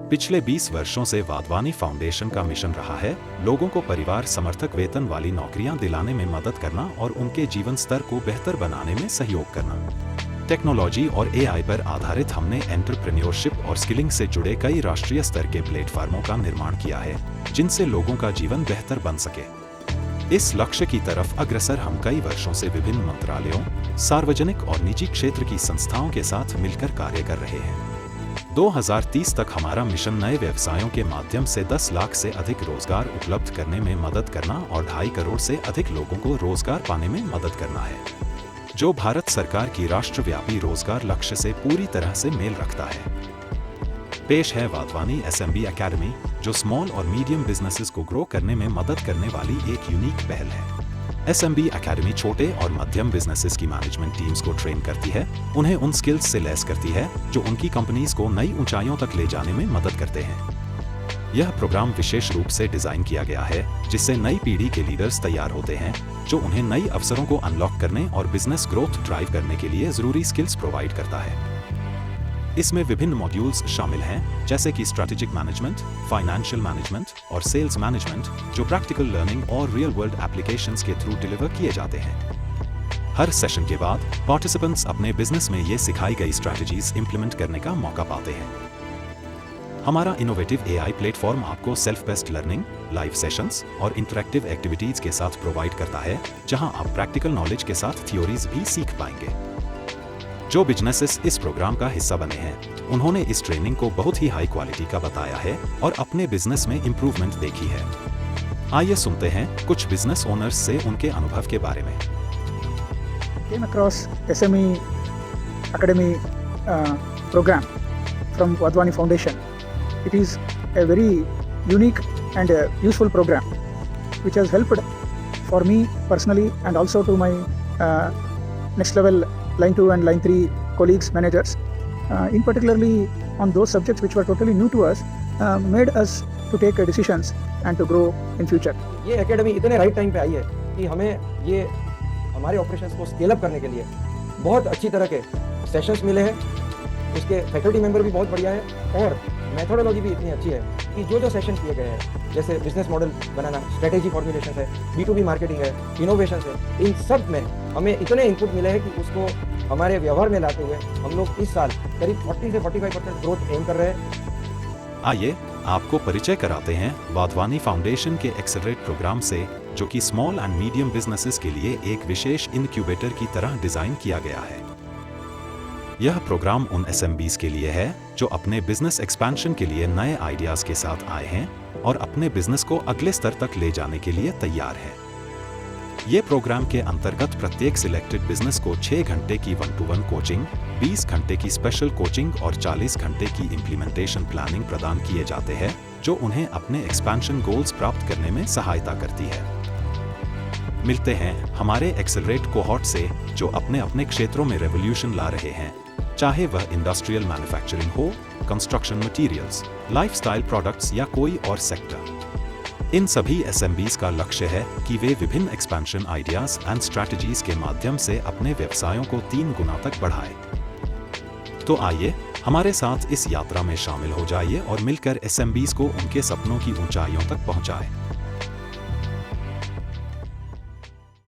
पिछले 20 वर्षों से वाधवानी फाउंडेशन का मिशन रहा है लोगों को परिवार समर्थक वेतन वाली नौकरियां दिलाने में मदद करना और उनके जीवन स्तर को बेहतर बनाने में सहयोग करना। टेक्नोलॉजी और एआई पर आधारित हमने एंटरप्रेन्योरशिप और स्किलिंग से जुड़े कई राष्ट्रीय स्तर के प्लेटफॉर्मों का निर्माण किया है जिनसे लोगों का जीवन बेहतर बन सके। इस लक्ष्य की तरफ अग्रसर हम कई वर्षों से विभिन्न मंत्रालयों, सार्वजनिक और निजी क्षेत्र की संस्थाओं के साथ मिलकर कार्य कर रहे हैं। 2030 तक हमारा मिशन नए व्यवसायों के माध्यम से 10 लाख से अधिक रोजगार उपलब्ध करने में मदद करना और 2.5 करोड़ से अधिक लोगों को रोजगार पाने में मदद करना है, जो भारत सरकार की राष्ट्रव्यापी रोजगार लक्ष्य से पूरी तरह से मेल रखता है। पेश है वाधवानी एसएमबी एकेडमी, जो स्मॉल और मीडियम बिजनेसेस को ग्रो करने में मदद करने वाली एक यूनिक पहल है। एसएमबी एकेडमी छोटे और मध्यम बिजनेसेस की मैनेजमेंट टीम्स को ट्रेन करती है, उन्हें उन स्किल्स से लैस करती है जो उनकी कंपनीज को नई ऊंचाइयों तक ले जाने में मदद करते हैं। यह प्रोग्राम विशेष रूप से डिजाइन किया गया है जिससे नई पीढ़ी के लीडर्स तैयार होते हैं जो उन्हें नई अवसरों को अनलॉक करने और बिजनेस ग्रोथ ड्राइव करने के लिए जरूरी स्किल्स प्रोवाइड करता है। इसमें विभिन्न मॉड्यूल्स शामिल हैं जैसे कि स्ट्रैटेजिक मैनेजमेंट, फाइनेंशियल मैनेजमेंट और सेल्स मैनेजमेंट, जो प्रैक्टिकल लर्निंग और रियल वर्ल्ड एप्लीकेशंस के थ्रू डिलीवर किए जाते हैं। हर सेशन के बाद पार्टिसिपेंट्स अपने बिजनेस में ये सिखाई गई स्ट्रैटेजीज इंप्लीमेंट करने का मौका पाते हैं। हमारा इनोवेटिव एआई प्लेटफॉर्म आपको self based learning, live sessions और इंटरैक्टिव एक्टिविटीज के साथ प्रोवाइड करता है जहां आप प्रैक्टिकल नॉलेज के साथ थ्योरीज भी सीख पाएंगे। जो बिजनेसेस इस प्रोग्राम का हिस्सा बने हैं उन्होंने इस ट्रेनिंग को बहुत ही हाई क्वालिटी का बताया है और अपने बिजनेस में इंप्रूवमेंट देखी है। आइए सुनते हैं कुछ बिजनेस ओनर्स से उनके अनुभव के बारे में। Came across SME Academy program from Vadhwani Foundation. It is a very unique and useful program which has helped for me personally and also to my next level line 2 and line 3 colleagues, managers, in particularly on those subjects which were totally new to us, made us to take decisions and to grow in future. ये academy इतने right time पे आई है कि हमें ये हमारे operations को scale up करने के लिए बहुत अच्छी तरह के सेशंस मिले हैं। उसके फैकल्टी मेंबर भी बहुत बढ़िया है और मेथोडोलॉजी भी इतनी अच्छी है कि जो सेशन किए गए हैं, जैसे बिजनेस मॉडल बनाना, स्ट्रेटेजी फॉर्मुलेशन है, B2B मार्केटिंग है, इनोवेशन है, इन सब में हमें इतने इनपुट मिले हैं कि उसको हमारे व्यवहार में लाते हुए हम लोग इस साल करीब 40 से 45% ग्रोथ एम कर रहे हैं। आइए आपको परिचय कराते हैं वाधवानी फाउंडेशन के एक्सेलरेट प्रोग्राम से, जो कि स्मॉल एंड मीडियम बिजनेसेस के लिए एक विशेष इनक्यूबेटर की तरह डिजाइन किया गया है। यह प्रोग्राम उन एसएमबीज के लिए है जो अपने बिजनेस एक्सपेंशन के लिए नए आइडियाज के साथ आए हैं और अपने बिजनेस को अगले स्तर तक ले जाने के लिए तैयार हैं। ये प्रोग्राम के अंतर्गत प्रत्येक सिलेक्टेड बिजनेस को 6 घंटे की 1-to-1 कोचिंग, 20 घंटे की स्पेशल कोचिंग और 40 घंटे की इम्प्लीमेंटेशन प्लानिंग प्रदान किए जाते हैं, जो उन्हें अपने एक्सपेंशन गोल्स प्राप्त करने में सहायता करती है। मिलते हैं हमारे एक्सेलरेट कोहॉर्ट से जो अपने अपने क्षेत्रों में रेवोल्यूशन ला रहे हैं, चाहे वह इंडस्ट्रियल मैन्युफैक्चरिंग हो, कंस्ट्रक्शन मटेरियल्स, लाइफस्टाइल प्रोडक्ट्स या कोई और सेक्टर। इन सभी एसएमबीज का लक्ष्य है कि वे विभिन्न एक्सपेंशन आइडियाज एंड स्ट्रैटेजीज के माध्यम से अपने व्यवसायों को 3 गुना तक बढ़ाएं। तो आइए हमारे साथ इस यात्रा में शामिल हो जाइए और मिलकर एसएमबीज को उनके सपनों की ऊंचाइयों तक पहुंचाएं।